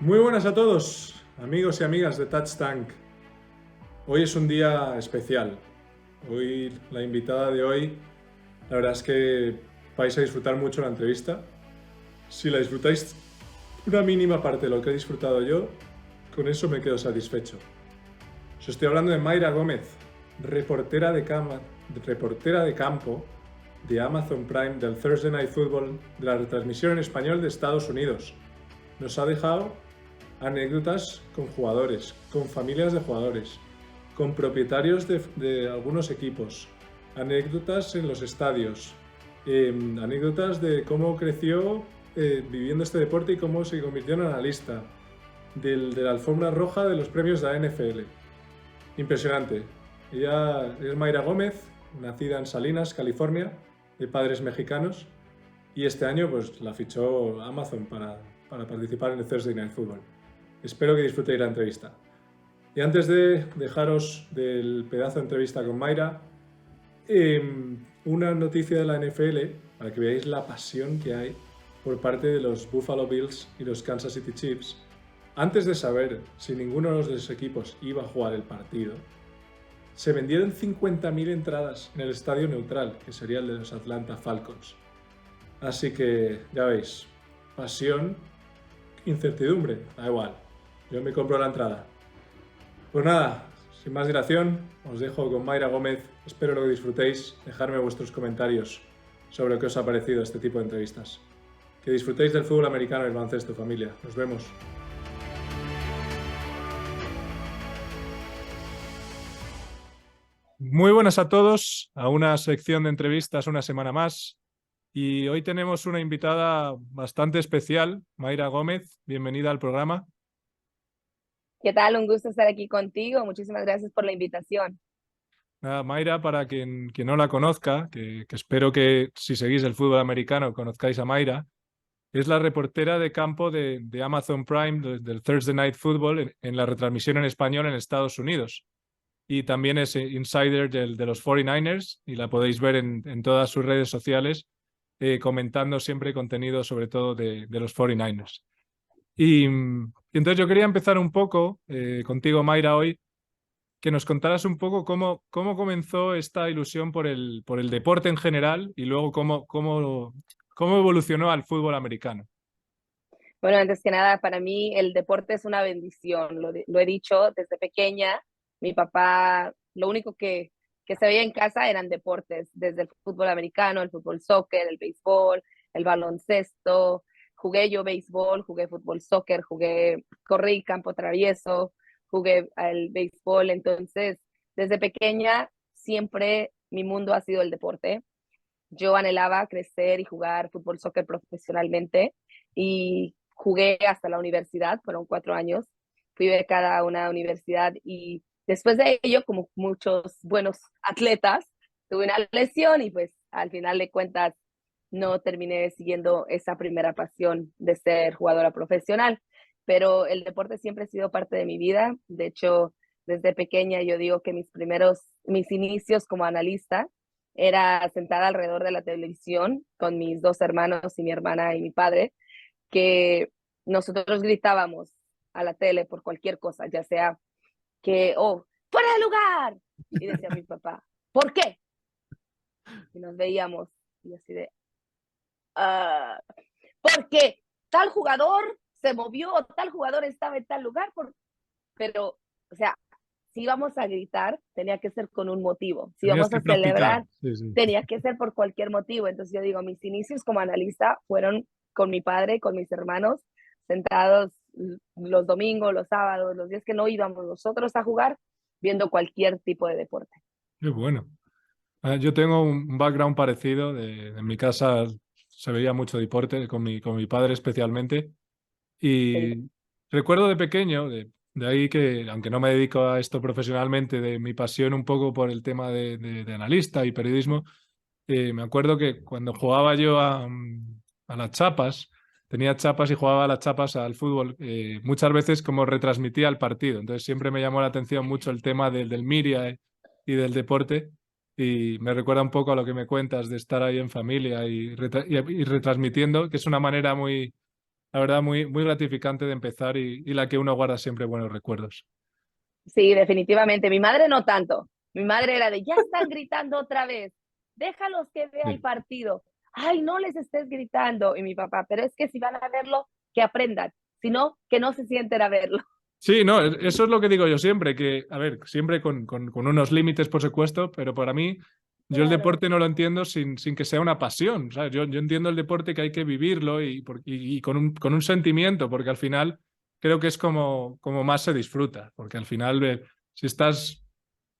Muy buenas a todos, amigos y amigas de Touch Tank. Hoy es un día especial. Hoy, la invitada de hoy, la verdad es que vais a disfrutar mucho la entrevista. Si la disfrutáis una mínima parte de lo que he disfrutado yo, con eso me quedo satisfecho. Os estoy hablando de Mayra Gómez, reportera de campo de Amazon Prime del Thursday Night Football de la retransmisión en español de Estados Unidos. Nos ha dejado anécdotas con jugadores, con familias de jugadores, con propietarios de algunos equipos, anécdotas en los estadios, anécdotas de cómo creció viviendo este deporte y cómo se convirtió en analista, de la alfombra roja de los premios de la NFL. Impresionante. Ella es Mayra Gómez, nacida en Salinas, California, de padres mexicanos, y este año pues la fichó Amazon para participar en el Thursday Night Football. Espero que disfrutéis la entrevista. Y antes de dejaros del pedazo de entrevista con Mayra, una noticia de la NFL para que veáis la pasión que hay por parte de los Buffalo Bills y los Kansas City Chiefs. Antes de saber si ninguno de los dos equipos iba a jugar el partido, se vendieron 50.000 entradas en el estadio neutral, que sería el de los Atlanta Falcons. Así que, ya veis, pasión, incertidumbre, da igual. Yo me compro la entrada. Pues nada, sin más dilación, os dejo con Mayra Gómez. Espero que disfrutéis. Dejadme vuestros comentarios sobre qué os ha parecido este tipo de entrevistas. Que disfrutéis del fútbol americano y el baloncesto, familia. Nos vemos. Muy buenas a todos, a una sección de entrevistas una semana más. Y hoy tenemos una invitada bastante especial, Mayra Gómez. Bienvenida al programa. ¿Qué tal? Un gusto estar aquí contigo. Muchísimas gracias por la invitación. Nada, Mayra, para quien no la conozca, que espero que si seguís el fútbol americano conozcáis a Mayra, es la reportera de campo de Amazon Prime del Thursday Night Football en la retransmisión en español en Estados Unidos. Y también es insider de los 49ers y la podéis ver en todas sus redes sociales comentando siempre contenido sobre todo de los 49ers. Y entonces yo quería empezar un poco contigo, Mayra, hoy, que nos contaras un poco cómo comenzó esta ilusión por el deporte en general y luego cómo evolucionó al fútbol americano. Bueno, antes que nada, para mí el deporte es una bendición. Lo he dicho desde pequeña. Mi papá, lo único que se veía en casa eran deportes, desde el fútbol americano, el fútbol soccer, el béisbol, el baloncesto. Jugué yo béisbol, jugué fútbol soccer, corrí campo travieso, jugué al béisbol. Entonces, desde pequeña, siempre mi mundo ha sido el deporte. Yo anhelaba crecer y jugar fútbol soccer profesionalmente y jugué hasta la universidad, fueron 4 años. Fui becada a una universidad y después de ello, como muchos buenos atletas, tuve una lesión y pues al final de cuentas no terminé siguiendo esa primera pasión de ser jugadora profesional, pero el deporte siempre ha sido parte de mi vida. De hecho, desde pequeña yo digo que mis inicios como analista era sentada alrededor de la televisión con mis dos hermanos y mi hermana y mi padre, que nosotros gritábamos a la tele por cualquier cosa, ya sea fuera de lugar, y decía mi papá, ¿por qué? Y nos veíamos y así de, uh, porque tal jugador se movió, tal jugador estaba en tal lugar, pero, o sea, si íbamos a gritar, tenía que ser con un motivo. Si Tenías íbamos que a practicar. celebrar, Sí. tenía que ser por cualquier motivo. Entonces yo digo, mis inicios como analista fueron con mi padre, con mis hermanos, sentados los domingos, los sábados, los días que no íbamos nosotros a jugar, viendo cualquier tipo de deporte. Qué bueno. Yo tengo un background parecido. En mi casa se veía mucho deporte, con mi padre especialmente. Sí. Y recuerdo de pequeño, de ahí que, aunque no me dedico a esto profesionalmente, de mi pasión un poco por el tema de analista y periodismo, me acuerdo que cuando jugaba yo a las chapas, tenía chapas y jugaba a las chapas al fútbol, muchas veces como retransmitía el partido. Entonces siempre me llamó la atención mucho el tema del media y del deporte. Y me recuerda un poco a lo que me cuentas de estar ahí en familia y retransmitiendo, que es una manera muy la verdad, muy, muy gratificante de empezar y la que uno guarda siempre buenos recuerdos. Sí, definitivamente. Mi madre no tanto. Mi madre era de, ya están gritando otra vez, déjalos que vean el Sí. partido. Ay, no les estés gritando. Y mi papá, pero es que si van a verlo, que aprendan. Si no, que no se sienten a verlo. Sí, no, eso es lo que digo yo siempre, que, a ver, siempre con unos límites, por supuesto, pero para mí, yo el Claro. deporte no lo entiendo sin que sea una pasión, ¿sabes? Yo entiendo el deporte que hay que vivirlo y con un sentimiento, porque al final creo que es como más se disfruta, porque al final, si estás,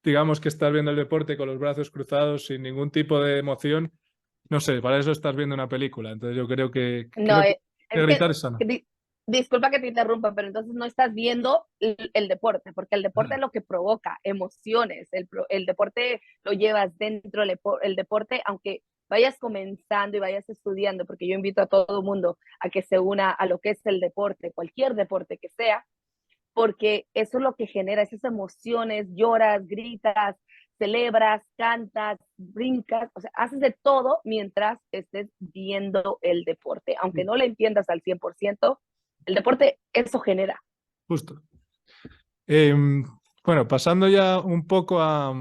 digamos que estás viendo el deporte con los brazos cruzados, sin ningún tipo de emoción, no sé, para eso estás viendo una película, entonces yo No, creo que es que, gritar es sano. disculpa que te interrumpa, pero entonces no estás viendo el deporte, porque el deporte Ah, es lo que provoca emociones, el deporte lo llevas dentro, el deporte, aunque vayas comenzando y vayas estudiando, porque yo invito a todo el mundo a que se una a lo que es el deporte, cualquier deporte que sea, porque eso es lo que genera esas emociones, lloras, gritas, celebras, cantas, brincas, o sea, haces de todo mientras estés viendo el deporte. Aunque no le entiendas al 100%, el deporte eso genera. justo. Bueno, pasando ya un poco a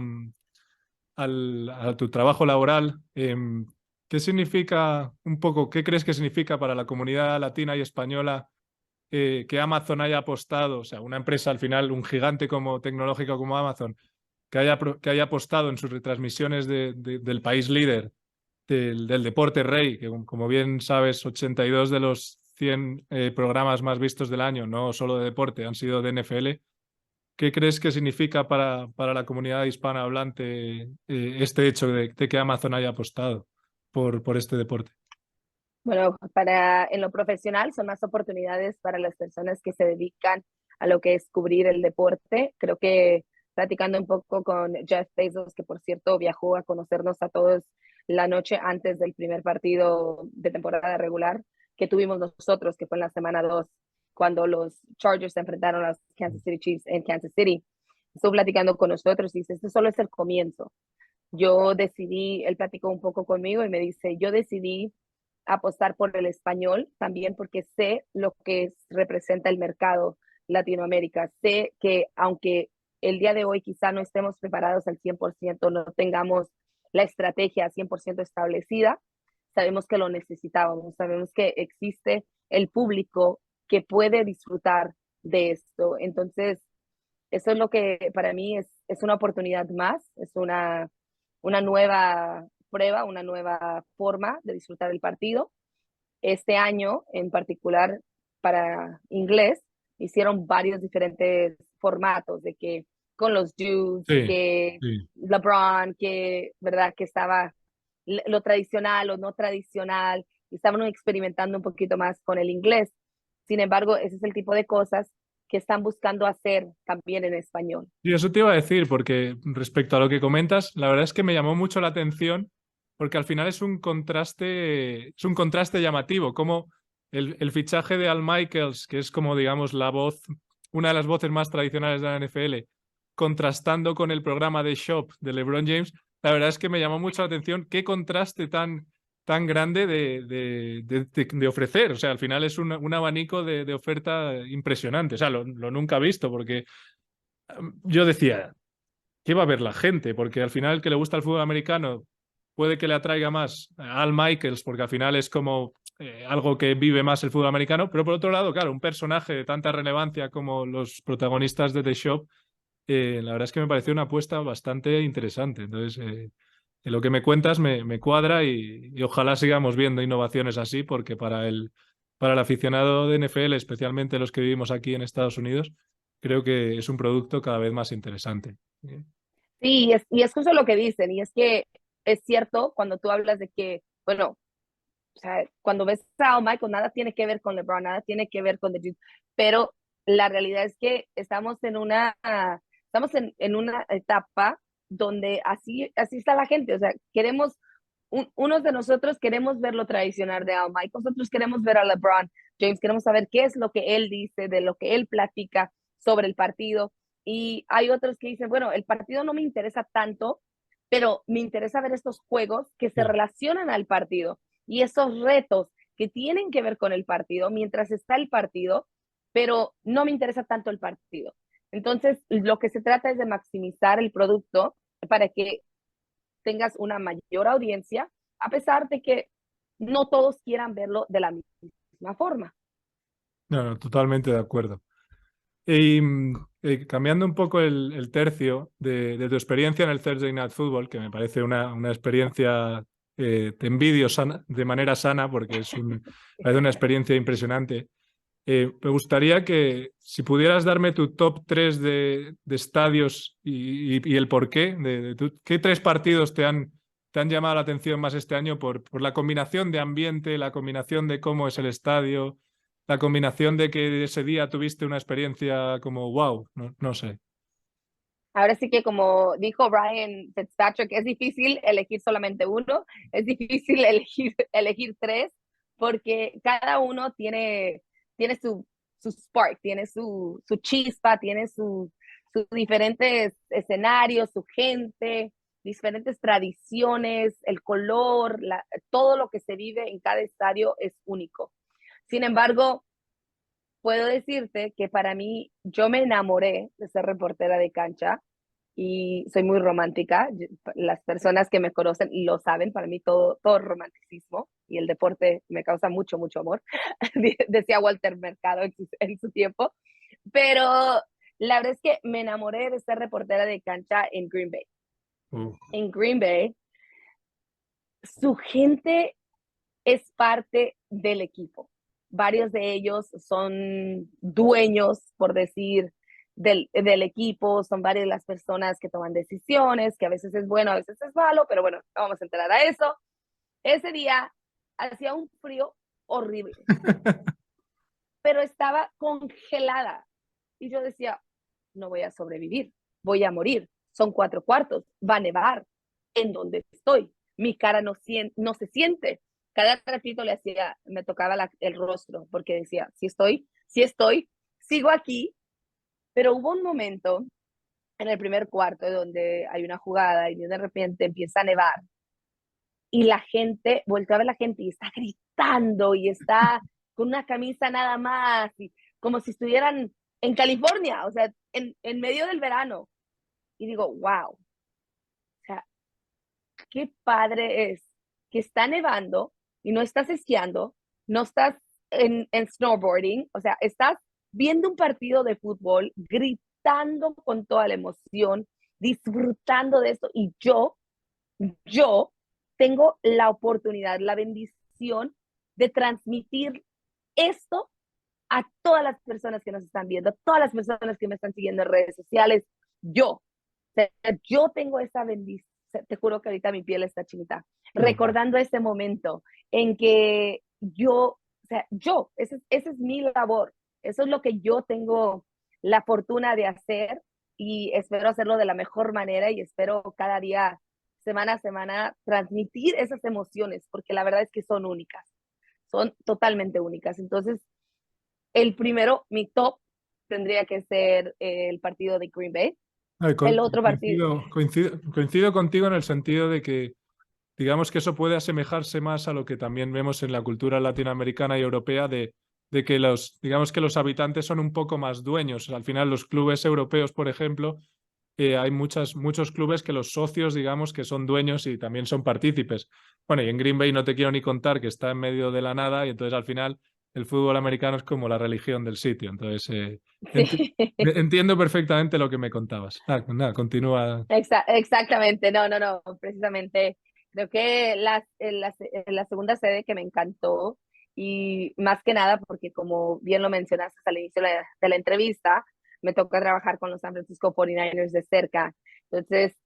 tu trabajo laboral, ¿qué significa un poco, qué crees que significa para la comunidad latina y española que Amazon haya apostado, o sea, una empresa al final, un gigante como tecnológico como Amazon, que haya apostado en sus retransmisiones del país líder, del deporte rey, que como bien sabes, 82 de los 100 programas más vistos del año, no solo de deporte, han sido de NFL? ¿Qué crees que significa para la comunidad hispanohablante este hecho de que Amazon haya apostado por este deporte? Bueno, en lo profesional son más oportunidades para las personas que se dedican a lo que es cubrir el deporte. Creo que platicando un poco con Jeff Bezos, que por cierto viajó a conocernos a todos la noche antes del primer partido de temporada regular que tuvimos nosotros, que fue en la semana 2 cuando los Chargers se enfrentaron a los Kansas City Chiefs en Kansas City. Estuvo platicando con nosotros y dice, esto solo es el comienzo. Yo decidí, él platicó un poco conmigo y me dice, yo decidí apostar por el español también porque sé lo que representa el mercado Latinoamérica. Sé que aunque el día de hoy quizá no estemos preparados al 100%, no tengamos la estrategia 100% establecida, sabemos que lo necesitábamos, sabemos que existe el público que puede disfrutar de esto. Entonces, eso es lo que para mí es una oportunidad más, es una nueva prueba, una nueva forma de disfrutar el partido. Este año, en particular para inglés, hicieron varios diferentes formatos de que con los dudes, Sí, que sí. LeBron, que, ¿verdad? Que estaba lo tradicional o no tradicional, y estaban experimentando un poquito más con el inglés. Sin embargo, ese es el tipo de cosas que están buscando hacer también en español. Y eso te iba a decir, porque respecto a lo que comentas, la verdad es que me llamó mucho la atención, porque al final es un contraste llamativo, como el fichaje de Al Michaels, que es como, digamos, la voz, una de las voces más tradicionales de la NFL, contrastando con el programa de Shop de LeBron James, la verdad es que me llamó mucho la atención qué contraste tan grande de ofrecer. O sea, al final es un abanico de oferta impresionante. O sea, lo nunca visto, porque yo decía, ¿qué va a ver la gente? Porque al final el que le gusta el fútbol americano puede que le atraiga más a Al Michaels, porque al final es como algo que vive más el fútbol americano, pero por otro lado, claro, un personaje de tanta relevancia como los protagonistas de The Shop, la verdad es que me pareció una apuesta bastante interesante. Entonces, lo que me cuentas me cuadra y ojalá sigamos viendo innovaciones así, porque para el aficionado de NFL, especialmente los que vivimos aquí en Estados Unidos, creo que es un producto cada vez más interesante. Sí, y es justo lo que dicen, y es que es cierto cuando tú hablas de que, bueno, o sea, cuando ves a Michael, nada tiene que ver con LeBron, nada tiene que ver con The Dude, pero la realidad es que estamos en una etapa donde así está la gente, o sea, unos de nosotros queremos ver lo tradicional de Al Michael, nosotros queremos ver a LeBron James, queremos saber qué es lo que él dice, de lo que él platica sobre el partido, y hay otros que dicen, bueno, el partido no me interesa tanto, pero me interesa ver estos juegos que se Sí. relacionan al partido y esos retos que tienen que ver con el partido mientras está el partido, pero no me interesa tanto el partido. Entonces, lo que se trata es de maximizar el producto para que tengas una mayor audiencia, a pesar de que no todos quieran verlo de la misma forma. No, no, totalmente de acuerdo. Y cambiando un poco el tercio de tu experiencia en el Thursday Night Football, que me parece una experiencia, te envidio de manera sana porque parece una experiencia impresionante. Me gustaría que si pudieras darme tu top 3 de estadios y el porqué, ¿qué 3 partidos te han llamado la atención más este año por la combinación de ambiente, la combinación de cómo es el estadio, la combinación de que ese día tuviste una experiencia como wow, no sé. Ahora sí que como dijo Ryan Fitzpatrick, es difícil elegir solamente uno, es difícil elegir tres, porque cada uno tiene su spark, tiene su chispa, tiene sus diferentes escenarios, su gente, diferentes tradiciones, el color, todo lo que se vive en cada estadio es único. Sin embargo, puedo decirte que para mí, yo me enamoré de ser reportera de cancha y soy muy romántica. Las personas que me conocen lo saben, para mí todo romanticismo y el deporte me causa mucho, mucho amor, decía Walter Mercado en su tiempo. Pero la verdad es que me enamoré de ser reportera de cancha en Green Bay. Uh. En Green Bay, su gente es parte del equipo. Varios de ellos son dueños, por decir, del equipo, son varias de las personas que toman decisiones, que a veces es bueno, a veces es malo, pero bueno, no vamos a enterar a eso. Ese día hacía un frío horrible, pero estaba congelada. Y yo decía, no voy a sobrevivir, voy a morir. Son 4 cuartos, va a nevar. ¿En donde estoy? Mi cara no se siente. Cada ratito me tocaba el rostro, porque decía, si estoy, sigo aquí. Pero hubo un momento en el primer cuarto donde hay una jugada y de repente empieza a nevar y la gente, voltea a ver la gente y está gritando y está con una camisa nada más, y como si estuvieran en California, o sea, en medio del verano. Y digo, wow, o sea, qué padre es que está nevando y no estás esquiando, no estás en snowboarding, o sea, estás viendo un partido de fútbol, gritando con toda la emoción, disfrutando de esto. Y yo tengo la oportunidad, la bendición de transmitir esto a todas las personas que nos están viendo, a todas las personas que me están siguiendo en redes sociales. O sea, yo tengo esa bendición, te juro que ahorita mi piel está chinita, recordando ese momento en que o sea, esa es mi labor, eso es lo que yo tengo la fortuna de hacer y espero hacerlo de la mejor manera y espero cada día, semana a semana, transmitir esas emociones, porque la verdad es que son únicas, son totalmente únicas. Entonces, el primero, mi top, tendría que ser el partido de Green Bay. El otro partido, Coincido contigo en el sentido de que digamos que eso puede asemejarse más a lo que también vemos en la cultura latinoamericana y europea de que digamos que los habitantes son un poco más dueños. Al final, los clubes europeos, por ejemplo, hay muchos clubes que los socios, digamos, que son dueños y también son partícipes. Bueno, y en Green Bay no te quiero ni contar que está en medio de la nada y entonces al final el fútbol americano es como la religión del sitio. Entonces, sí, entiendo perfectamente lo que me contabas. Nada, continúa. exactamente, no, precisamente. Creo que la segunda sede que me encantó y más que nada porque como bien lo mencionaste al inicio de la entrevista, me toca trabajar con los San Francisco 49ers de cerca. Entonces,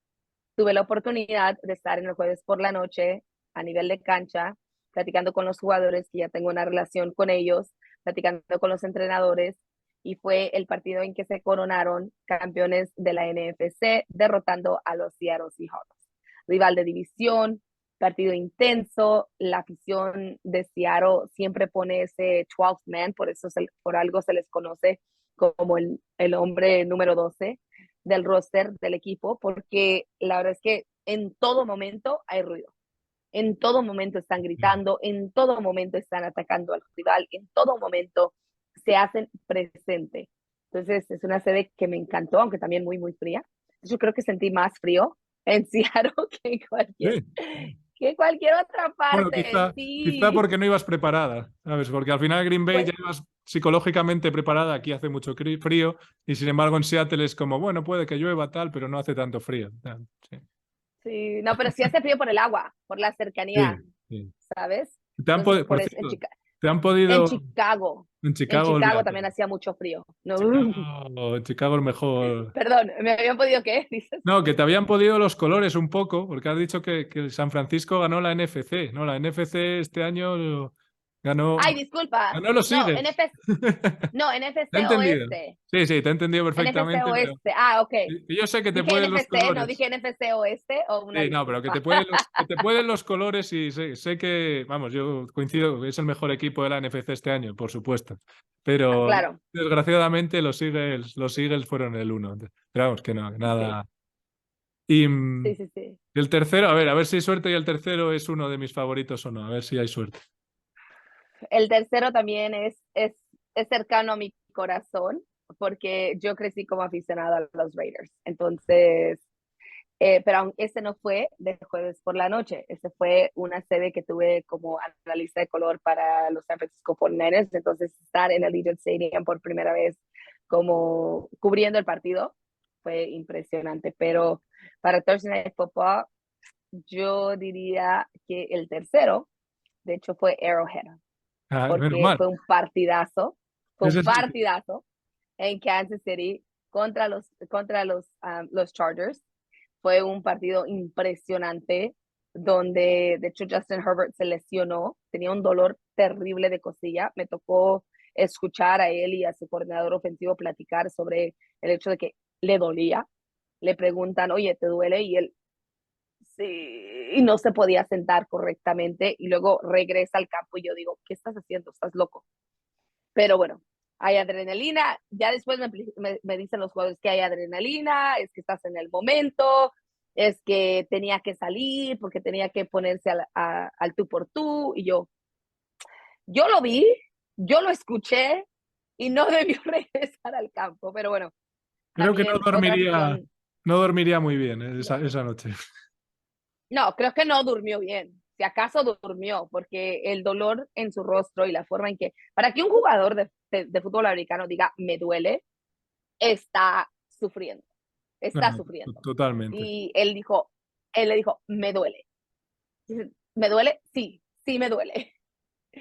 tuve la oportunidad de estar en el jueves por la noche a nivel de cancha, platicando con los jugadores, que ya tengo una relación con ellos, platicando con los entrenadores, y fue el partido en que se coronaron campeones de la NFC, derrotando a los Seattle Seahawks. Rival de división, partido intenso, la afición de Seattle siempre pone ese 12th man, por algo se les conoce como el hombre número 12 del roster del equipo, porque la verdad es que en todo momento hay ruido. en todo momento están gritando, en todo momento están atacando al rival, en todo momento se hacen presente. Entonces es una sede que me encantó, aunque también muy, muy fría. Yo creo que sentí más frío en Seattle Sí. que cualquier otra Bueno, parte. quizá Sí, porque no ibas preparada, ¿sabes? Porque al final Green Bay pues ya ibas psicológicamente preparada, aquí hace mucho frío, y sin embargo en Seattle es como, bueno, puede que llueva tal, pero no hace tanto frío. Sí, sí, no, pero sí hace frío por el agua, por la sí, cercanía, sí. ¿sabes? Entonces, Por por eso, cierto, te han En podido Chicago. en En Chicago, Chicago olvídate. también hacía mucho frío. No, Chicago el mejor. perdón, ¿me habían podido qué? Dices. No, que te habían podido los colores un poco, porque has dicho que el San Francisco ganó la NFC, ¿no? La NFC este año Ay, ganó, disculpa. ganó los No, Eagles. no, Te he NFC entendido. Oeste. Sí, sí, te he entendido NFC perfectamente, pero Oeste. Ah, ok. yo sé que te Dije pueden los NFC, no colores. dije NFC Oeste, o una Sí, no, pero disculpa. que te pueden los colores y sé que, vamos, yo coincido, es el mejor equipo de la NFC este año, por supuesto. Ah, Pero claro, desgraciadamente los Eagles fueron el uno. Pero vamos, que no, sí, nada. Y sí, sí, sí. el tercero, a ver si hay suerte y el tercero es uno de mis favoritos o no, a ver si hay suerte. El tercero también es cercano a mi corazón, porque yo crecí como aficionado a los Raiders. Entonces, pero ese no fue de jueves por la noche, ese fue una sede que tuve como analista de color para los San Francisco 49ers, entonces estar en el Allegiant Stadium por primera vez como cubriendo el partido fue impresionante, pero para Thursday Night Football yo diría que el tercero, de hecho, fue Arrowhead, Ah, menos porque mal. fue un Ese es el que- partidazo en Kansas City los Chargers. Fue un partido impresionante donde de hecho Justin Herbert se lesionó, tenía un dolor terrible de costilla. Me tocó escuchar a él y a su coordinador ofensivo platicar sobre el hecho de que le dolía. Le preguntan, oye, ¿te duele? Y él, sí, y no se podía sentar correctamente. Y luego regresa al campo y yo digo, ¿qué estás haciendo? ¿Estás loco? Pero bueno, hay adrenalina. Ya después me dicen los jugadores que hay adrenalina, es que estás en el momento, es que tenía que salir porque tenía que ponerse al tú por tú. Y yo lo vi, yo lo escuché y no debió regresar al campo. Pero bueno, Creo que también otra afición. no dormiría muy bien esa noche. No, creo que no durmió bien. Si acaso durmió, porque el dolor en su rostro y la forma en que, para que un jugador de fútbol americano diga, me duele, está sufriendo, No, está no, sufriendo. totalmente. Y él le dijo, me duele. ¿Me duele? Sí, sí me duele.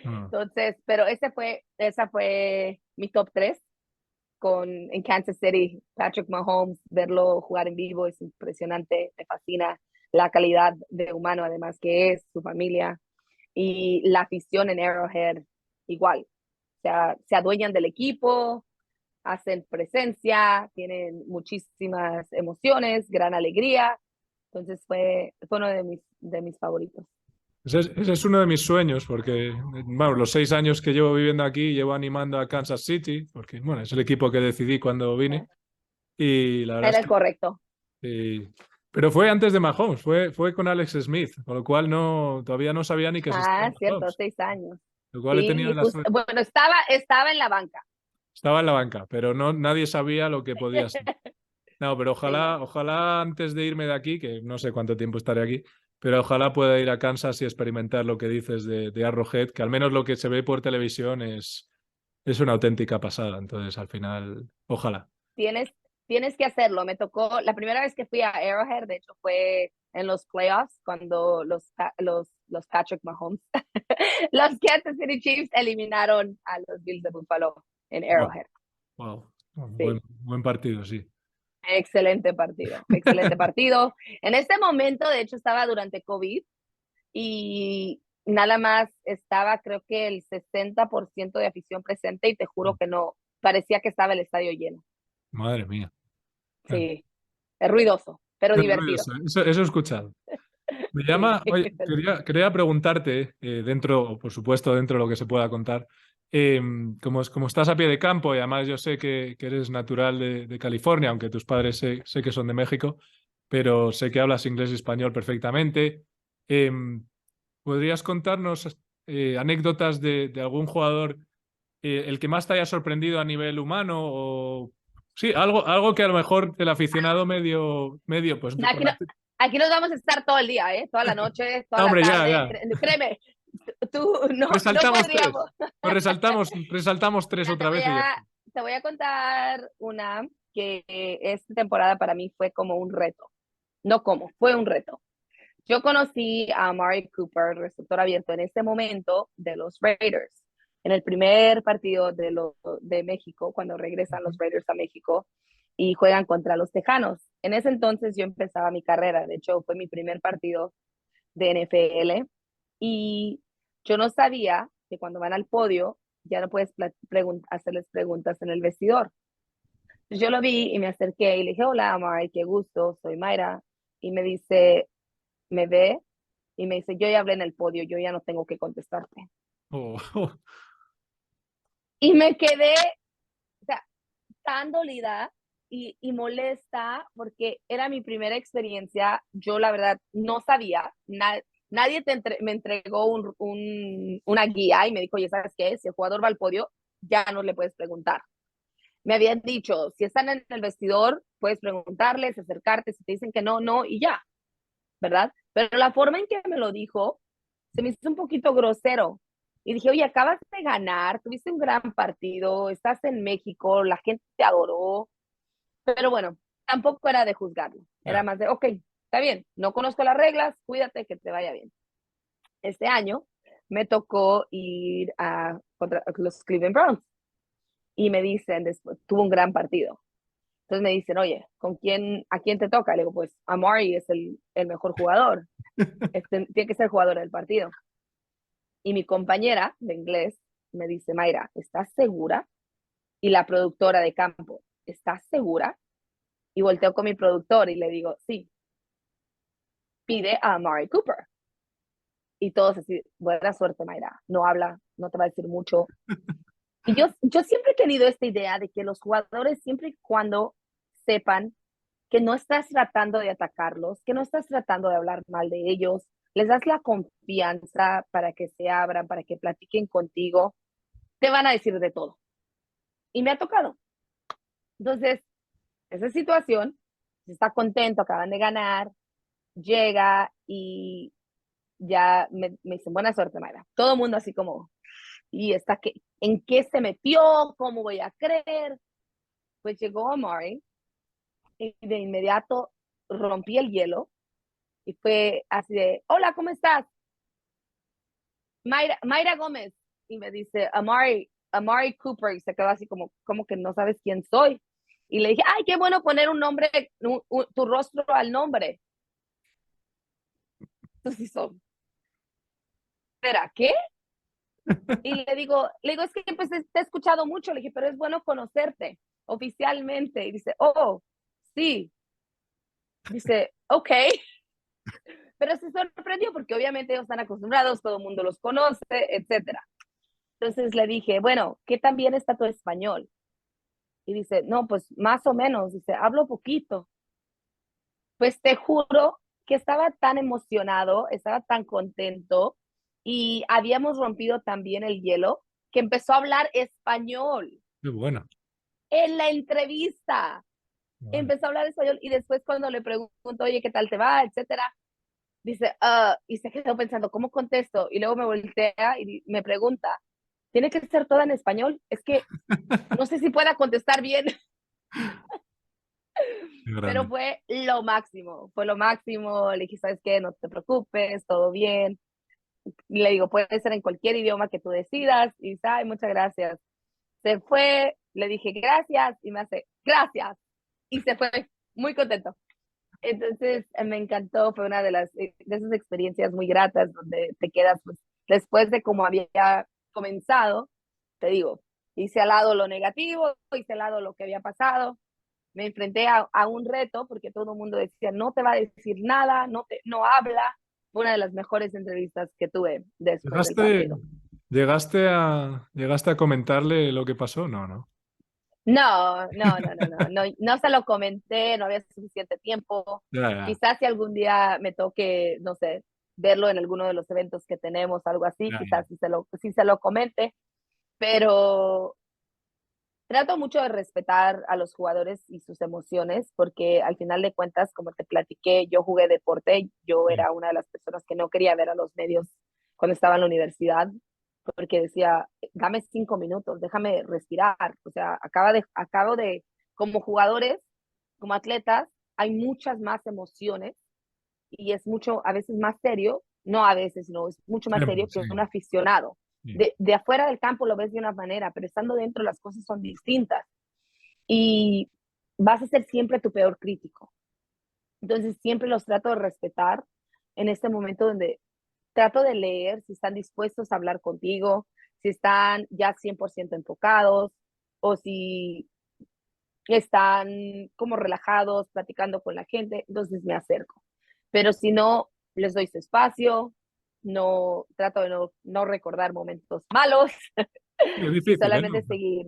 No. Entonces, pero esa fue mi top 3 en Kansas City, Patrick Mahomes, verlo jugar en vivo es impresionante, me fascina la calidad de humano además que es, su familia y la afición en Arrowhead igual. O sea, se adueñan del equipo, hacen presencia, tienen muchísimas emociones, gran alegría. Entonces fue uno de mis favoritos. Ese es uno de mis sueños, porque bueno, los 6 años que llevo viviendo aquí, llevo animando a Kansas City, porque bueno, es el equipo que decidí cuando vine. Y la verdad es Era el que correcto. sí. Pero fue antes de Mahomes, fue con Alex Smith, con lo cual todavía no sabía ni que existía Ah, cierto, Mahomes. 6 años. Lo cual he tenido Sí, la suerte. bueno, estaba en la banca. Estaba en la banca, pero no, nadie sabía lo que podía ser. No, pero Sí, no. ojalá antes de irme de aquí, que no sé cuánto tiempo estaré aquí, pero ojalá pueda ir a Kansas y experimentar lo que dices de Arrowhead, que al menos lo que se ve por televisión es una auténtica pasada. Entonces, al final, ojalá. Tienes, tienes que hacerlo. Me tocó, la primera vez que fui a Arrowhead, de hecho, fue en los playoffs cuando los Patrick Mahomes, los Kansas City Chiefs eliminaron a los Bills de Buffalo en Wow, Arrowhead. wow. Sí. Buen partido, sí. Excelente partido, excelente partido. En este momento, de hecho, estaba durante COVID y nada más estaba, creo que el 60% de afición presente y te juro que no, parecía que estaba el estadio lleno. Madre mía. Sí, es ruidoso, pero Es divertido. ruidoso, eso he escuchado. Me llama, Sí, oye, quería preguntarte, dentro, por supuesto, dentro de lo que se pueda contar, como estás a pie de campo y además yo sé que eres natural de California, aunque tus padres sé que son de México, pero sé que hablas inglés y español perfectamente. em, ¿Podrías contarnos anécdotas de algún jugador, el que más te haya sorprendido a nivel humano? O sí, algo que a lo mejor el aficionado medio, pues Aquí, aquí nos vamos a estar todo el día, ¿eh? Toda la noche, toda No, la hombre, tarde. ya. Créeme, tú no Resaltamos tres. podríamos. Pues resaltamos tres Mira, otra vez y ya. te voy a contar una que esta temporada para mí fue como un reto. No como, fue un reto. Yo conocí a Amari Cooper, receptor abierto, en ese momento de los Raiders. En el primer partido de México, cuando regresan los Raiders a México y juegan contra los Tejanos. En ese entonces yo empezaba mi carrera, de hecho fue mi primer partido de NFL y yo no sabía que cuando van al podio ya no puedes hacerles preguntas en el vestidor. Entonces yo lo vi y me acerqué y le dije, hola, Amari, qué gusto, soy Mayra. Y me dice, me ve y me dice, yo ya hablé en el podio, yo ya no tengo que contestarte. Oh. Y me quedé, o sea, tan dolida y molesta porque era mi primera experiencia. Yo la verdad no sabía, nadie me entregó una guía y me dijo, oye, ¿sabes qué? Si el jugador va al podio, ya no le puedes preguntar. Me habían dicho, si están en el vestidor, puedes preguntarles, acercarte, si te dicen que no, no, y ya, ¿verdad? Pero la forma en que me lo dijo se me hizo un poquito grosero. Y dije, oye, acabas de ganar, tuviste un gran partido, estás en México, la gente te adoró, pero bueno, tampoco era de juzgarlo, era Yeah. más de, ok, está bien, no conozco las reglas, cuídate, que te vaya bien. Este año me tocó ir contra los Cleveland Browns y me dicen, después, tuvo un gran partido. Entonces me dicen, oye, ¿a quién te toca? Le digo, pues Amari es el mejor jugador, tiene que ser jugador del partido. Y mi compañera de inglés me dice, Mayra, ¿estás segura? Y la productora de campo, ¿estás segura? Y volteo con mi productor y le digo, sí, pide a Amari Cooper. Y todos así, buena suerte, Mayra, no habla, no te va a decir mucho. Y yo siempre he tenido esta idea de que los jugadores, siempre y cuando sepan que no estás tratando de atacarlos, que no estás tratando de hablar mal de ellos, les das la confianza para que se abran, para que platiquen contigo, te van a decir de todo. Y me ha tocado. Entonces, esa situación, está contento, acaban de ganar, llega y ya me dicen, buena suerte, Mayra. Todo el mundo así como, ¿y está que en qué se metió? ¿Cómo voy a creer? Pues llegó Amari y de inmediato rompí el hielo y fue así de, hola, ¿cómo estás? Mayra Gómez. Y me dice, Amari Cooper. Y se quedó así como que no sabes quién soy. Y le dije, ay, qué bueno poner un nombre, tu rostro al nombre. Entonces hizo, ¿espera qué? Y le digo, es que pues te he escuchado mucho. Le dije, pero es bueno conocerte oficialmente. Y dice, oh, sí. Dice, ok. Pero se sorprendió porque obviamente ellos están acostumbrados, todo el mundo los conoce, etcétera. Entonces le dije, bueno, ¿qué tan bien está tu español? Y dice, no, pues más o menos. Dice, hablo poquito. Pues te juro que estaba tan emocionado, estaba tan contento y habíamos rompido también el hielo que empezó a hablar español Qué bueno. en la entrevista. Vale. Empezó a hablar español y después cuando le pregunto, oye, ¿qué tal te va? Etcétera. Dice, y se quedó pensando, ¿cómo contesto? Y luego me voltea y me pregunta, ¿tiene que ser toda en español? Es que no sé si pueda contestar bien. Qué Pero grande. fue lo máximo, le dije, ¿sabes qué? No te preocupes, todo bien. Y le digo, puede ser en cualquier idioma que tú decidas. Y dice, ay, muchas gracias. Se fue, le dije, gracias, y me hace, gracias. Y se fue, muy contento. Entonces, me encantó, fue una de esas experiencias muy gratas donde te quedas, pues, después de cómo había comenzado, te digo, hice al lado lo negativo, hice al lado lo que había pasado, me enfrenté a un reto porque todo el mundo decía, no te va a decir nada, no habla. Fue una de las mejores entrevistas que tuve después del ¿Llegaste, partido. llegaste a comentarle lo que pasó? No, no. No se lo comenté, no había suficiente tiempo. Ya, ya. Quizás si algún día me toque, no sé, verlo en alguno de los eventos que tenemos, algo así, Ya, ya. quizás sí se lo comente, pero trato mucho de respetar a los jugadores y sus emociones, porque al final de cuentas, como te platiqué, yo jugué deporte, yo Sí. era una de las personas que no quería ver a los medios cuando estaba en la universidad, porque decía, dame 5 minutos, déjame respirar. O sea, acabo de, como jugadores, como atletas, hay muchas más emociones y es mucho, a veces más serio, no a veces, no, es mucho más Siempre, serio sí. que un aficionado. Sí. De afuera del campo lo ves de una manera, pero estando dentro las cosas son distintas y vas a ser siempre tu peor crítico. Entonces siempre los trato de respetar en este momento donde trato de leer si están dispuestos a hablar contigo, si están ya 100% enfocados o si están como relajados, platicando con la gente, entonces me acerco. Pero si no, les doy su espacio, no trato de no recordar momentos malos Es y difícil, ¿eh? solamente seguir,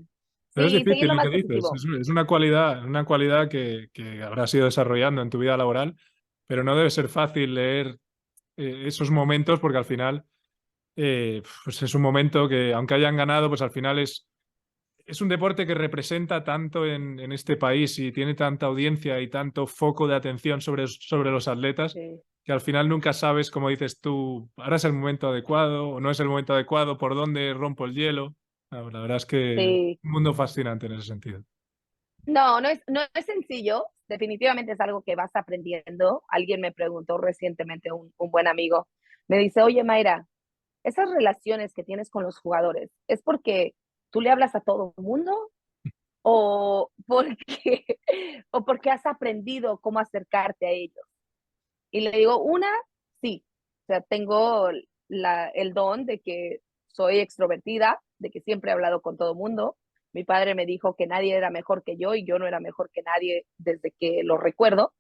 Pero es sí, seguir difícil lo lo que más dices. positivo. Es una cualidad que habrás ido desarrollando en tu vida laboral, pero no debe ser fácil leer esos momentos porque al final pues es un momento que, aunque hayan ganado, pues al final es un deporte que representa tanto en este país y tiene tanta audiencia y tanto foco de atención sobre los atletas Sí, que al final nunca sabes, como dices tú, ahora es el momento adecuado o no es el momento adecuado, por dónde rompo el hielo. La verdad es que es sí. un mundo fascinante en ese sentido. No, no es sencillo. Definitivamente es algo que vas aprendiendo. Alguien me preguntó recientemente, un buen amigo, me dice, oye, Mayra, esas relaciones que tienes con los jugadores, ¿es porque tú le hablas a todo el mundo o porque, o porque has aprendido cómo acercarte a ellos? Y le digo, una, sí, o sea, tengo el don de que soy extrovertida, de que siempre he hablado con todo el mundo. Mi padre me dijo que nadie era mejor que yo y yo no era mejor que nadie desde que lo recuerdo.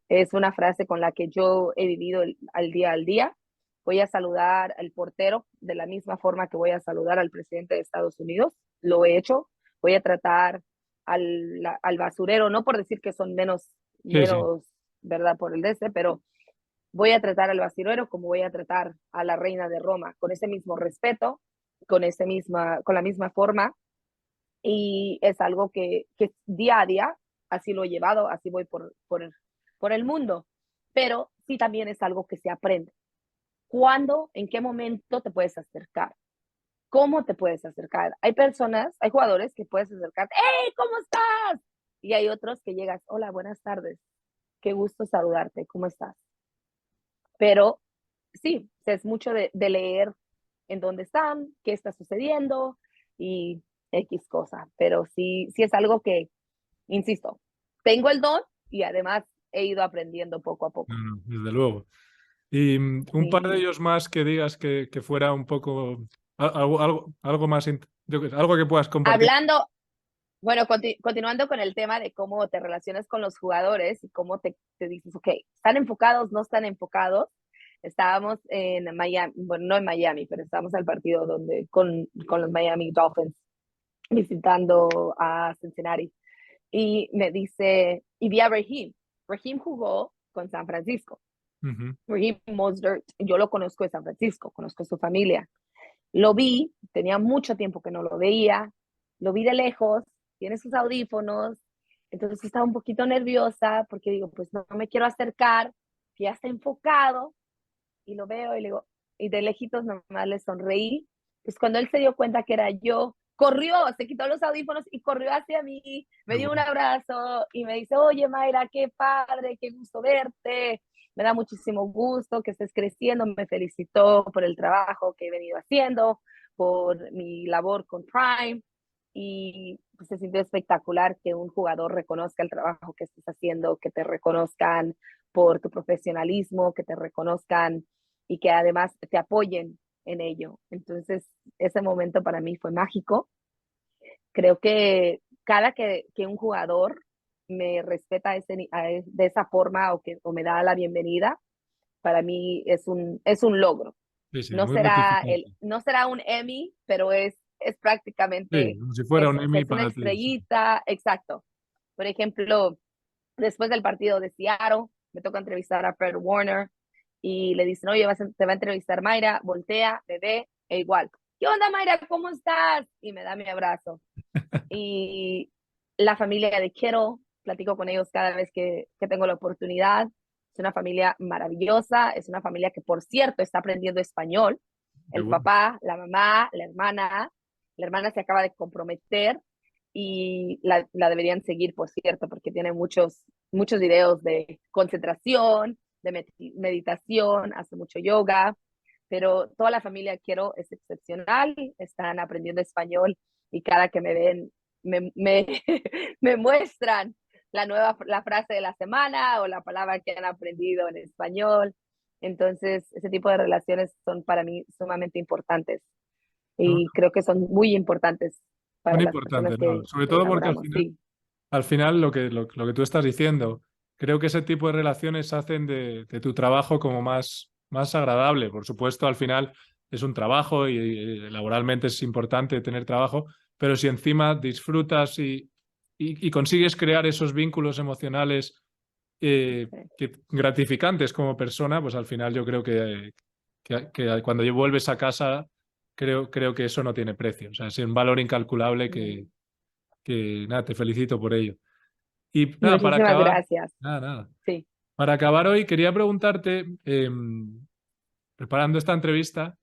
Es una frase con la que yo he vivido al día. Voy a saludar al portero de la misma forma que voy a saludar al presidente de Estados Unidos. Lo he hecho. Voy a tratar al basurero, no por decir que son Sí, sí. menos, ¿verdad? Por el de ese, pero voy a tratar al basurero como voy a tratar a la reina de Roma, con ese mismo respeto, con la misma forma. Y es algo que día a día, así lo he llevado, así voy por el mundo. Pero sí también es algo que se aprende. ¿Cuándo, en qué momento te puedes acercar? ¿Cómo te puedes acercar? Hay personas, hay jugadores que puedes acercar, ¡hey! ¿Cómo estás? Y hay otros que llegas, hola, buenas tardes, qué gusto saludarte, ¿cómo estás? Pero sí, es mucho de leer en dónde están, qué está sucediendo y X cosa. Pero sí, sí es algo que, insisto, tengo el don y además he ido aprendiendo poco a No, poco. no, desde luego. Y un par de Sí. ellos más que digas que fuera un poco algo más, algo que puedas compartir. Hablando, bueno, continuando con el tema de cómo te relacionas con los jugadores y cómo te dices, ok, ¿están enfocados, no están enfocados? Estábamos en Miami, bueno, no en Miami, pero estábamos al partido con los Miami Dolphins visitando a Cincinnati. Y me dice, y vi a Raheem. Raheem jugó con San Francisco. Ujú. Raheem Mostert, yo lo conozco de San Francisco, conozco a su familia. Lo vi, tenía mucho tiempo que no lo veía, lo vi de lejos, tiene sus audífonos, entonces estaba un poquito nerviosa porque digo, pues no me quiero acercar, que ya está enfocado, y lo veo y le digo, y de lejitos nomás le sonreí. Pues cuando él se dio cuenta que era yo, corrió, se quitó los audífonos y corrió hacia mí, Qué me dio un bueno. abrazo y me dice, oye Mayra, qué padre, qué gusto verte, me da muchísimo gusto que estés creciendo, me felicitó por el trabajo que he venido haciendo, por mi labor con Prime y pues, se sintió espectacular que un jugador reconozca el trabajo que estás haciendo, que te reconozcan por tu profesionalismo, que te reconozcan y que además te apoyen en ello. Entonces, ese momento para mí fue mágico. Creo que cada que un jugador me respeta de esa forma o me da la bienvenida, para mí es un logro. Sí, sí, muy gratificante. No será un Emmy, pero es Sí, prácticamente como si fuera un eso. O sea, Emmy es una para ti. Sí. estrellita, exacto. Por ejemplo, después del partido de Seattle, me toca entrevistar a Fred Warner y le dicen, oye, te va a entrevistar Mayra, voltea, me ve, e igual, ¿qué onda, Mayra? ¿Cómo estás? Y me da mi abrazo. Y la familia de Kittle, platico con ellos cada vez que tengo la oportunidad. Es una familia maravillosa, es una familia que, por cierto, está aprendiendo español. Qué El bueno. papá, la mamá, la hermana se acaba de comprometer y la deberían seguir, por cierto, porque tiene muchos videos de concentración, de meditación, hace mucho yoga, pero toda la familia quiero es excepcional, están aprendiendo español y cada que me ven me, me muestran la frase de la semana o la palabra que han aprendido en español. Entonces, ese tipo de relaciones son para mí sumamente importantes No, y creo que son muy importantes son para las personas importantes, ¿no? Sobre que todo porque enamoramos. Sí, al final lo que tú estás diciendo, creo que ese tipo de relaciones hacen de tu trabajo como más agradable. Por supuesto, al final es un trabajo y laboralmente es importante tener trabajo, pero si encima disfrutas y consigues crear esos vínculos emocionales sí. gratificantes como persona, pues al final yo creo que cuando vuelves a casa, creo que eso no tiene precio. O sea, es un valor incalculable Mm. que nada, te felicito por ello. Y nada, Muchísimas gracias. nada. Sí. Para acabar hoy, quería preguntarte, preparando esta entrevista,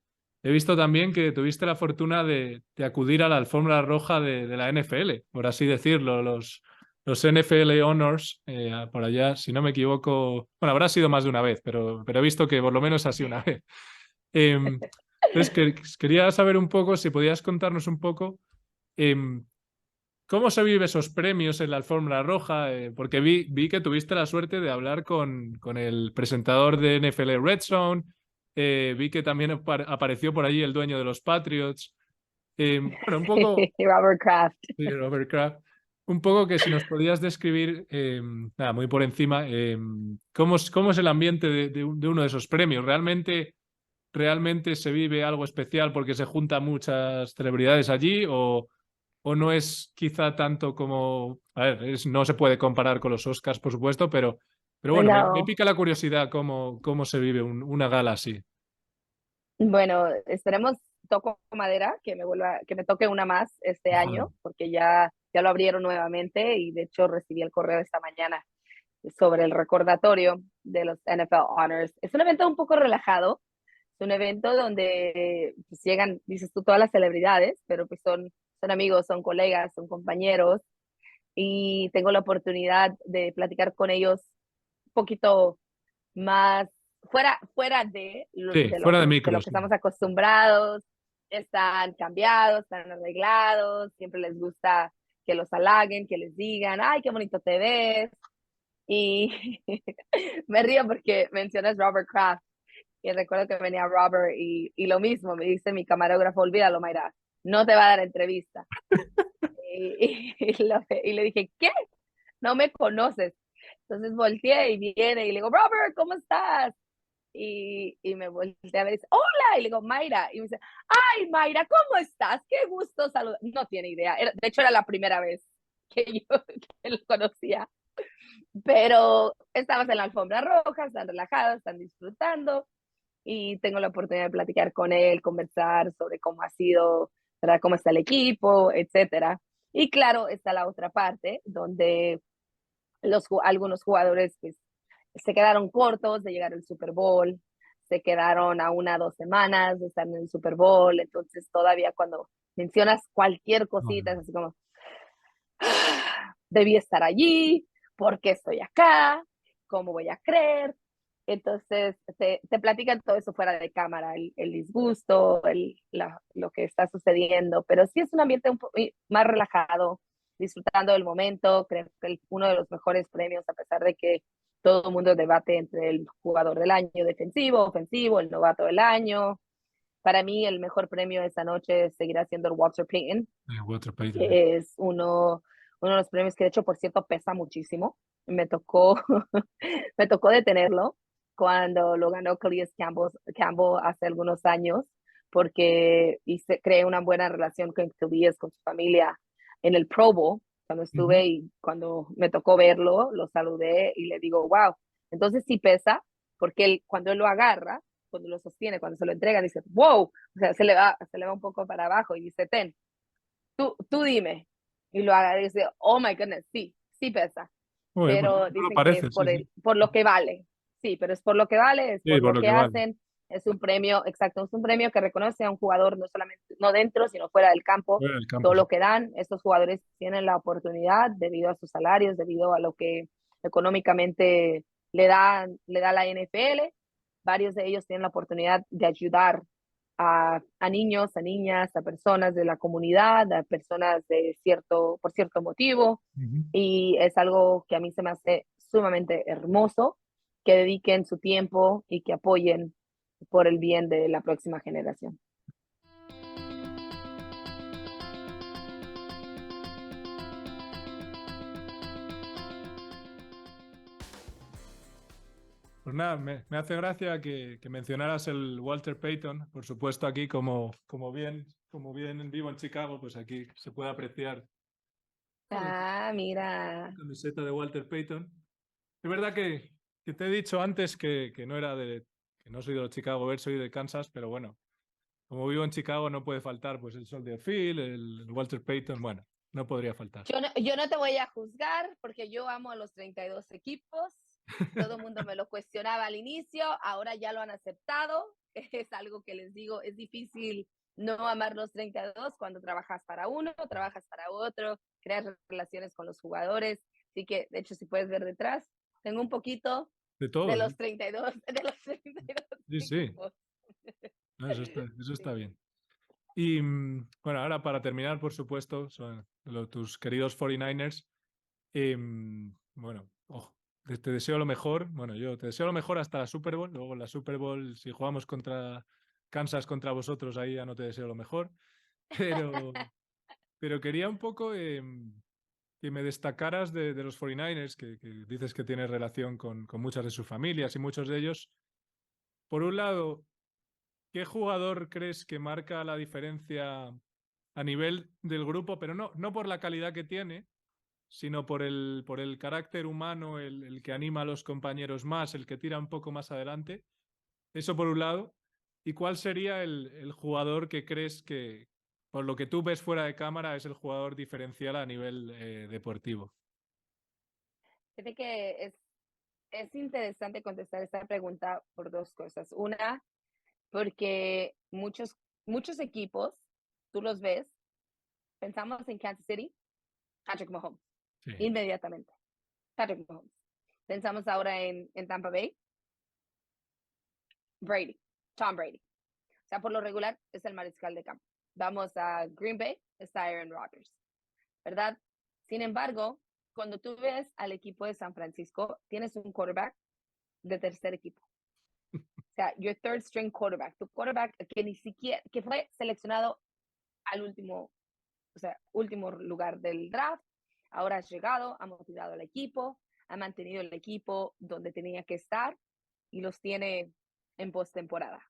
he visto también que tuviste la fortuna de acudir a la alfombra roja de la NFL, por así decirlo, los NFL Honors, por allá, si no me equivoco, bueno, habrá sido más de una vez, pero he visto que por lo menos así una vez. Entonces, quería saber un poco, si podías contarnos un poco. em, ¿Cómo se vive esos premios en la alfombra roja? Porque vi que tuviste la suerte de hablar con el presentador de NFL Red Zone. Vi que también apareció por allí el dueño de los Patriots. Bueno, un poco, Robert Kraft. sí, Robert Kraft, un poco que si nos podías describir, nada, muy por encima, cómo es el ambiente de uno de esos premios. ¿Realmente se vive algo especial porque se juntan muchas celebridades allí o no es quizá tanto como, a ver, no se puede comparar con los Oscars, por supuesto, pero bueno, me No, pica la curiosidad cómo se vive una gala así. bueno, esperemos, toco madera, que me toque una más este Ojalá. año, porque ya lo abrieron nuevamente y de hecho recibí el correo esta mañana sobre el recordatorio de los NFL Honors. Es un evento un poco relajado, es un evento donde pues, llegan, dices tú, todas las celebridades, pero pues son amigos, son colegas, son compañeros, y tengo la oportunidad de platicar con ellos un poquito más fuera Sí, fuera de de lo micros. que estamos acostumbrados. Están cambiados, están arreglados, siempre les gusta que los halaguen, que les digan, ay, qué bonito te ves. Y me río porque mencionas Robert Kraft y recuerdo que venía Robert y lo mismo, me dice mi camarógrafo, olvídalo, Mayra, no te va a dar entrevista. Y le dije, ¿qué? No me conoces. Entonces volteé y viene y le digo, Robert, ¿cómo estás? Y me volteé a ver y dice, hola, y le digo, Mayra. Y me dice, ay, Mayra, ¿cómo estás? Qué gusto saludar. No tiene idea. De hecho, era la primera vez que yo que lo conocía. Pero estabas en la alfombra roja, están relajados, están disfrutando y tengo la oportunidad de platicar con él, conversar sobre cómo ha sido, ¿verdad? Cómo está el equipo, etcétera. Y claro, está la otra parte donde algunos jugadores pues, se quedaron cortos de llegar al Super Bowl, se quedaron a 1 o 2 semanas de estar en el Super Bowl, entonces todavía cuando mencionas cualquier cosita es así como, debí estar allí, ¿por qué estoy acá? ¿Cómo voy a creer? Entonces te platican todo eso fuera de cámara, el disgusto, lo que está sucediendo, pero sí es un ambiente más relajado, disfrutando del momento. Creo que uno de los mejores premios, a pesar de que todo el mundo debate entre el jugador del año defensivo, ofensivo, el novato del año. Para mí el mejor premio de esta noche seguirá siendo el Walter Payton, Walter Payton. que es uno de los premios que de hecho, por cierto, pesa muchísimo. Me tocó, me tocó detenerlo cuando lo ganó Campbell hace algunos años, porque creé una buena relación con Calais, con su familia, en el Pro Bowl, cuando Ujú. estuve y cuando me tocó verlo, lo saludé y le digo, wow, entonces sí pesa, porque él, cuando él lo agarra, cuando lo sostiene, cuando se lo entrega, dice, wow, o sea, se le va un poco para abajo y dice, ten, tú dime. Y lo agarra y dice, oh my goodness, sí, sí pesa. Oye, pues Pero no lo dicen que es parece, sí, sí. por lo que vale. Sí, pero es por lo que vale, es Sí, por por lo lo que que vale. hacen. Es un premio, exacto, es un premio que reconoce a un jugador no solamente, no dentro, sino fuera del campo, Fuera del campo, todo sí. lo que dan. Estos jugadores tienen la oportunidad, debido a sus salarios, debido a lo que económicamente le da la NFL. Varios de ellos tienen la oportunidad de ayudar a niños, a niñas, a personas de la comunidad, a personas por cierto motivo. Ujú. Y es algo que a mí se me hace sumamente hermoso, que dediquen su tiempo y que apoyen por el bien de la próxima generación. Pues nada, me hace gracia que mencionaras el Walter Payton. Por supuesto, aquí como bien vivo en Chicago, pues aquí se puede apreciar la Mira. camiseta de Walter Payton. Es verdad que te he dicho antes que no era que no soy de los Chicago Bears, soy de Kansas, pero bueno, como vivo en Chicago no puede faltar pues el Soldier Field, el Walter Payton, bueno, no podría faltar. Yo no te voy a juzgar porque yo amo a los 32 equipos. Todo el mundo me lo cuestionaba al inicio, ahora ya lo han aceptado. Es algo que les digo, es difícil no amar los 32 cuando trabajas para uno, trabajas para otro, creas relaciones con los jugadores. Así que, de hecho, si puedes ver detrás, tengo un poquito De de todo, ¿eh? los 32, de los 32 Sí, sí, equipos. no, eso está Sí. bien. Y bueno, ahora para terminar, por supuesto, son tus queridos 49ers. Bueno, te deseo lo mejor. Bueno, yo te deseo lo mejor hasta la Super Bowl. Luego en la Super Bowl, si jugamos contra Kansas contra vosotros, ahí ya no te deseo lo mejor. Pero, pero quería un poco que me destacaras de los 49ers, que dices que tienes relación con muchas de sus familias y muchos de ellos. Por un lado, ¿qué jugador crees que marca la diferencia a nivel del grupo, pero no por la calidad que tiene, sino por el carácter humano, el que anima a los compañeros más, el que tira un poco más adelante? Eso por un lado. ¿Y cuál sería el jugador que crees que, por lo que tú ves fuera de cámara, es el jugador diferencial a nivel deportivo? Fíjate que es interesante contestar esta pregunta por dos cosas. Una, porque muchos equipos, tú los ves, pensamos en Kansas City, Patrick Mahomes, Sí. inmediatamente. Patrick Mahomes. Pensamos ahora en Tampa Bay, Brady, Tom Brady. O sea, por lo regular es el mariscal de campo. Vamos a Green Bay, está Aaron Rodgers, ¿verdad? Sin embargo, cuando tú ves al equipo de San Francisco, tienes un quarterback de tercer equipo. O sea, your third string quarterback, tu quarterback que ni siquiera, que fue seleccionado al último, o sea, último lugar del draft, ahora ha llegado, ha motivado al equipo, ha mantenido el equipo donde tenía que estar y los tiene en postemporada.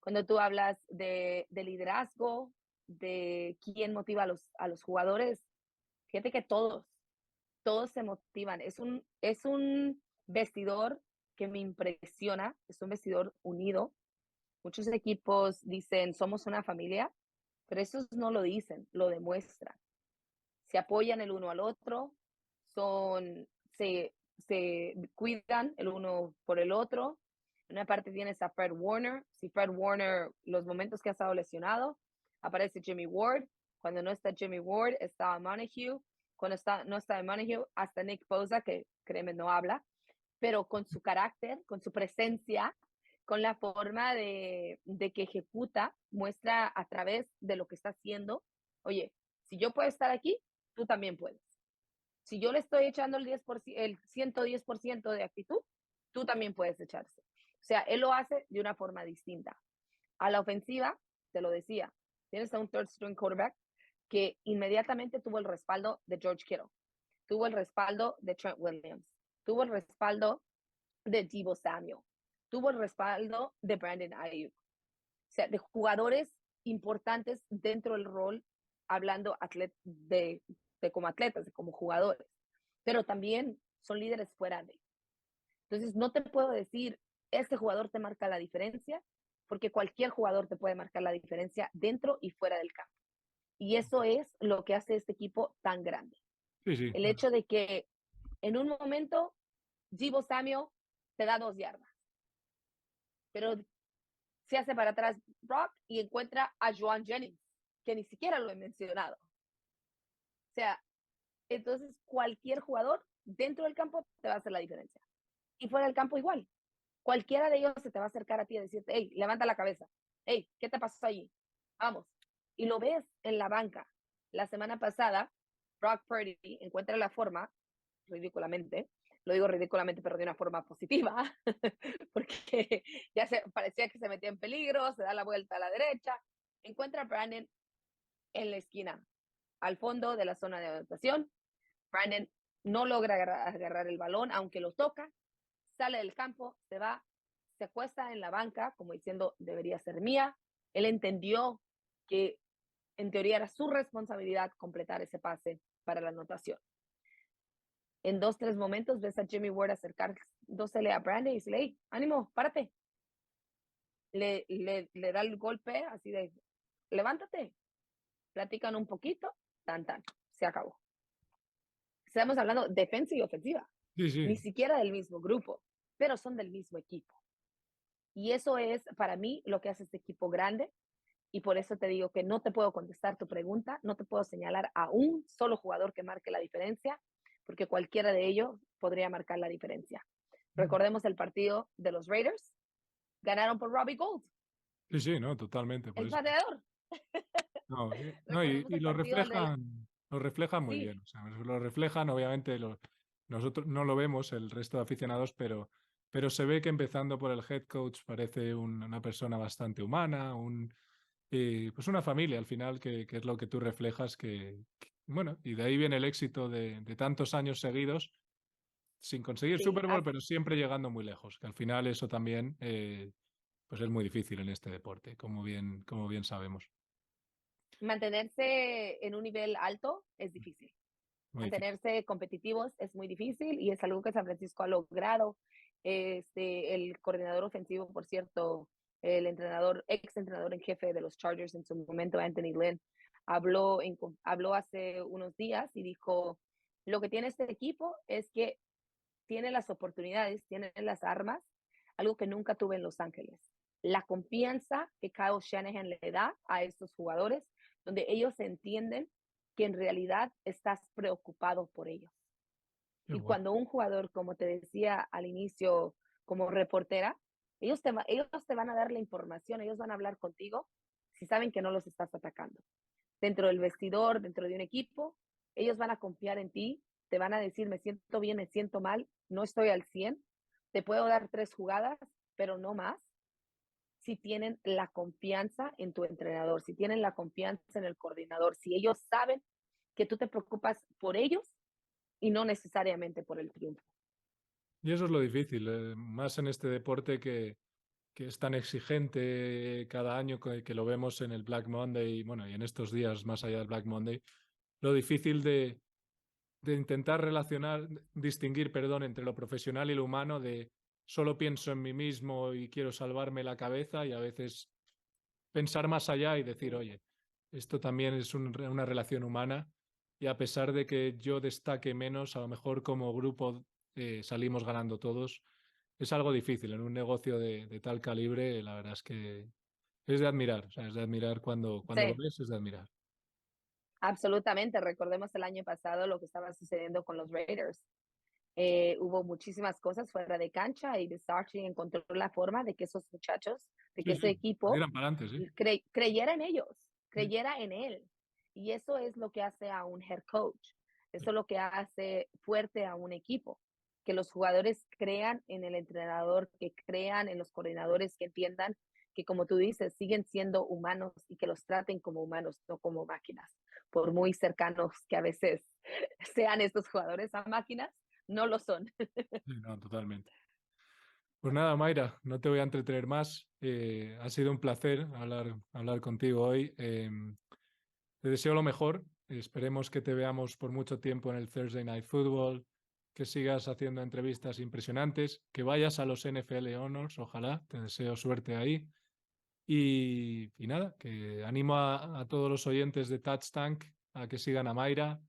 Cuando tú hablas de liderazgo, de quién motiva a los jugadores, fíjate que todos se motivan. Es un vestidor que me impresiona, es un vestidor unido. Muchos equipos dicen, somos una familia, pero esos no lo dicen, lo demuestran. Se apoyan el uno al otro, son, se cuidan el uno por el otro. En una parte tienes a Fred Warner. Si Fred Warner, los momentos que ha estado lesionado, aparece Jimmy Ward. Cuando no está Jimmy Ward, está Montague. Cuando no está Montague, hasta Nick Bosa, que créeme, no habla, pero con su carácter, con su presencia, con la forma de que ejecuta, muestra a través de lo que está haciendo, oye, si yo puedo estar aquí, tú también puedes. Si yo le estoy echando el 110% de actitud, tú también puedes echarse. O sea, él lo hace de una forma distinta. A la ofensiva, te lo decía, tienes a un third string quarterback que inmediatamente tuvo el respaldo de George Kittle, tuvo el respaldo de Trent Williams, tuvo el respaldo de Deebo Samuel, tuvo el respaldo de Brandon Ayuk. O sea, de jugadores importantes dentro del rol, hablando de como atletas, de como jugadores, pero también son líderes fuera de. Entonces, no te puedo decir, este jugador te marca la diferencia, porque cualquier jugador te puede marcar la diferencia dentro y fuera del campo. Y eso es lo que hace este equipo tan grande. Sí, sí. El hecho de que en un momento Deebo Samuel te da 2 yardas, pero se hace para atrás Brock y encuentra a Joan Jennings, que ni siquiera lo he mencionado. O sea, entonces cualquier jugador dentro del campo te va a hacer la diferencia. Y fuera del campo igual. Cualquiera de ellos se te va a acercar a ti y decirte, hey, levanta la cabeza. Hey, ¿qué te pasó allí? Vamos. Y lo ves en la banca. La semana pasada, Brock Purdy encuentra la forma, ridículamente, lo digo ridículamente, pero de una forma positiva, porque ya parecía que se metía en peligro, se da la vuelta a la derecha, encuentra a Brandon en la esquina, al fondo de la zona de anotación. Brandon no logra agarrar el balón, aunque lo toca, sale del campo, se va, se acuesta en la banca, como diciendo, debería ser mía. Él entendió que en teoría era su responsabilidad completar ese pase para la anotación. En 2, 3 momentos ves a Jimmy Ward acercándosele a Brandon y dice, hey, ánimo, párate. Le da el golpe así de, levántate, platican un poquito, tan, se acabó. Estamos hablando defensa y ofensiva, Sí, sí. ni siquiera del mismo grupo, pero son del mismo equipo. Y eso es para mí lo que hace este equipo grande. Y por eso te digo que no te puedo contestar tu pregunta, no te puedo señalar a un solo jugador que marque la diferencia, porque cualquiera de ellos podría marcar la diferencia. Recordemos el partido de los Raiders, ganaron por Robbie Gould, Sí, sí, no, totalmente. Por el eso. pateador. No, no, Recordemos y el partido del... lo reflejan muy Sí, bien. O sea, lo reflejan, obviamente, nosotros no lo vemos, el resto de aficionados, pero se ve que empezando por el head coach parece una persona bastante humana, pues una familia al final, que es lo que tú reflejas, bueno, y de ahí viene el éxito de tantos años seguidos, sin conseguir sí, Super Bowl, pero siempre llegando muy lejos, que al final eso también pues es muy difícil en este deporte, como bien sabemos. mantenerse en un nivel alto es difícil. Muy difícil. Mantenerse competitivos es muy difícil y es algo que San Francisco ha logrado. El coordinador ofensivo, por cierto, el ex entrenador en jefe de los Chargers en su momento, Anthony Lynn, habló hace unos días y dijo, lo que tiene este equipo es que tiene las oportunidades, tiene las armas, algo que nunca tuve en Los Ángeles. La confianza que Kyle Shanahan le da a estos jugadores, donde ellos entienden que en realidad estás preocupado por ellos. Qué Y bueno. cuando un jugador, como te decía al inicio, como reportera, ellos te van a dar la información, ellos van a hablar contigo si saben que no los estás atacando. Dentro del vestidor, dentro de un equipo, ellos van a confiar en ti, te van a decir, me siento bien, me siento mal, no estoy al 100, te puedo dar 3 jugadas, pero no más, si tienen la confianza en tu entrenador, si tienen la confianza en el coordinador, si ellos saben que tú te preocupas por ellos y no necesariamente por el triunfo. Y eso es lo difícil, más en este deporte que es tan exigente cada año que lo vemos en el Black Monday, bueno, y en estos días más allá del Black Monday, lo difícil de intentar distinguir, perdón, entre lo profesional y lo humano, de solo pienso en mí mismo y quiero salvarme la cabeza y a veces pensar más allá y decir, oye, esto también es una relación humana y a pesar de que yo destaque menos, a lo mejor como grupo salimos ganando todos. Es algo difícil en un negocio de tal calibre, la verdad es que es de admirar, o sea, es de admirar cuando lo Sí, ves, es de admirar. absolutamente. Recordemos el año pasado lo que estaba sucediendo con los Raiders. Hubo muchísimas cosas fuera de cancha y Bisaccia encontró la forma de que esos muchachos, de que Sí, ese sí, equipo tiran para adelante, sí. creyera en ellos, Sí, creyera en él. Y eso es lo que hace a un head coach. Eso es lo que hace fuerte a un equipo. Que los jugadores crean en el entrenador, que crean en los coordinadores, que entiendan que, como tú dices, siguen siendo humanos y que los traten como humanos, no como máquinas. Por muy cercanos que a veces sean estos jugadores a máquinas, no lo son. sí, no, totalmente. Pues nada, Mayra, no te voy a entretener más. Ha sido un placer hablar contigo hoy. Te deseo lo mejor. Esperemos que te veamos por mucho tiempo en el Thursday Night Football. que sigas haciendo entrevistas impresionantes, que vayas a los NFL Honors, ojalá, te deseo suerte ahí. Y nada, que animo a todos los oyentes de Touch Tank a que sigan a Mayra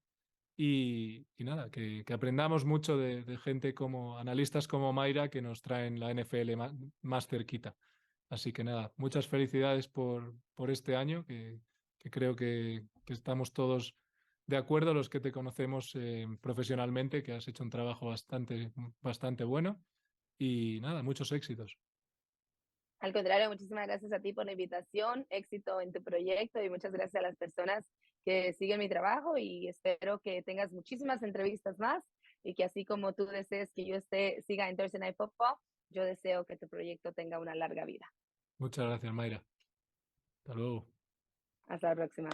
y nada, que aprendamos mucho de gente como analistas como Mayra que nos traen la NFL más cerquita. Así que nada, muchas felicidades por este año, que creo que estamos todos de acuerdo, los que te conocemos profesionalmente, que has hecho un trabajo bastante bueno. Y nada, muchos éxitos. Al contrario, muchísimas gracias a ti por la invitación, éxito en tu proyecto y muchas gracias a las personas que siguen mi trabajo y espero que tengas muchísimas entrevistas más y que así como tú desees que yo siga en Thursday Night Football, yo deseo que tu proyecto tenga una larga vida. Muchas gracias, Mayra. Hasta luego. Hasta la próxima.